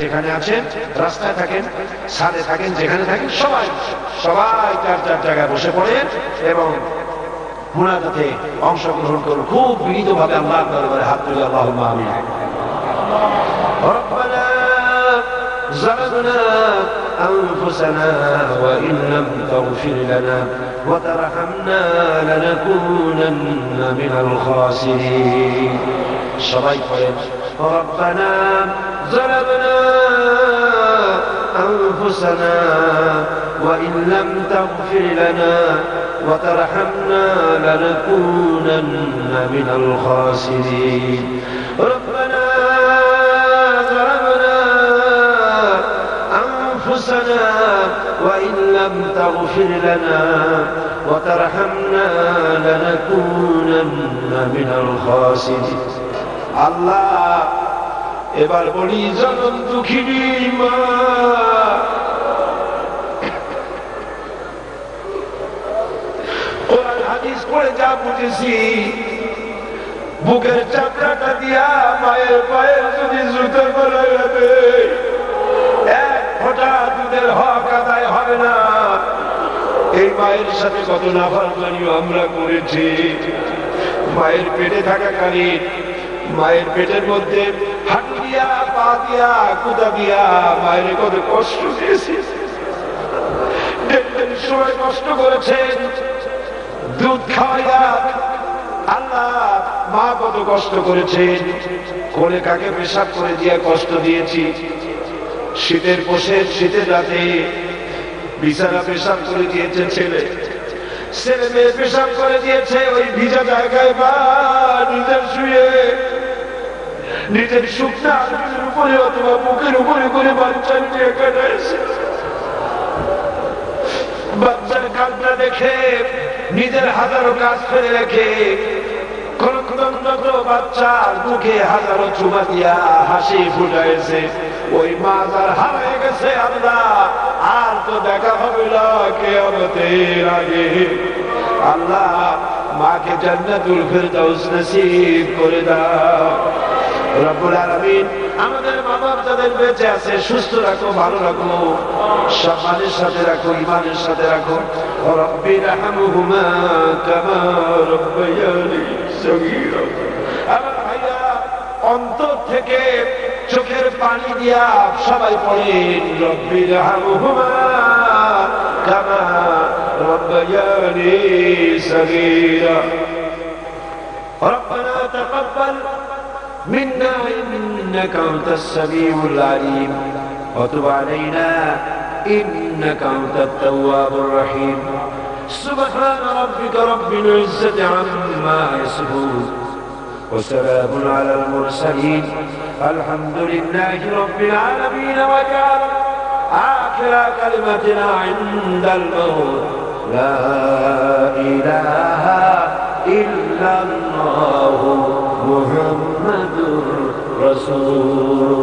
যেখানে আছেন, রাস্তায় থাকেন, ছাদে থাকেন, যেখানে থাকেন, সবাই যার যার জায়গায় বসে পড়েন এবং মুনাজাতে অংশগ্রহণ করুন। খুব বিনীতভাবে আল্লাহর দরবারে হাত তুলে আল্লাহুম্মা আমিন। রব্বানা ظلمنا أنفسنا وإن لم تغفر لنا وترحمنا لنكونن من الخاسرين. সবাই পড়েন ربنا ظلمنا أنفسنا وإن لم تغفر لنا وترحمنا لنكونن من الخاسرين. ربنا ظلمنا أنفسنا وإن لم تغفر لنا وترحمنا لنكونن من الخاسرين. আল্লাহ এবার বলি জনম দুঃখিনী মা, কোরআন হাদিস পড়ে যা বুঝেছি, বুকের চাপড়াটা দিয়া মায়ের পায়ের যদি জুতো গলায় যাবে, এক ফোঁটা দুধের হক আদায় হবে না। এই মায়ের সাথে কত নাফরমানিও আমরা করেছি। মায়ের পেটে থাকাকালীন মায়ের পেটের মধ্যে হাঁটু দিয়া, পা দিয়া, কুদা দিয়া মায়ের কত কষ্ট দিয়েছি। ডেলিভারির সময় কষ্ট করেছেন, দুধ খাওয়াইয়া আল্লাহ মা কত কষ্ট করেছেন। কোলে কাকে পেশাব করে দিয়ে কষ্ট দিয়েছি। শীতের শীতের রাতে বিছানা পেশাব করে দিয়েছে ছেলে মেয়ে পেশাব করে দিয়েছে ওই ভিজা জায়গায়, বা নিজের শুয়ে নিজের শুকনা আঙুলের উপরে অথবা বুকের উপরে করে বাচ্চার নিয়ে কাটাইছে। বাচ্চার কান্না দেখে নিজের হাজারো কাজ ফেলে রেখে বাচ্চার মুখে হাজারো চুমা দিয়া হাসি ফুটাইছে। ওই মা যার হারিয়ে গেছে আল্লাহ আর তো দেখা হবে না কিয়ামতের আগে। আল্লাহ মাকে জান্নাতুল ফেরদাউস নসিব করে দাও। রব্বুল আলামিন আমাদের মা বাপ যাদের বেঁচে আছে সুস্থ রাখো, ভালো রাখো, সম্মানের সাথে রাখো, ইমানের সাথে রাখো। রব্বিরহামহুমা কামা রাব্বায়ানি সগীরা। আমার ভাইয়া অন্তর থেকে চোখের পানি দিয়া সবাই পড়েন রব্বিরহামহুমা কামা রাব্বায়ানি সগীরা। রব্বানা তাকাব্বাল منا إنك أنت السميع العليم وتب علينا إنك أنت التواب الرحيم. سبحان ربك رب العزة عما يصفون وسلام على المرسلين الحمد لله رب العالمين. واجعل آخر كلمتنا عند الموت لا إله إلا الله محمد رسول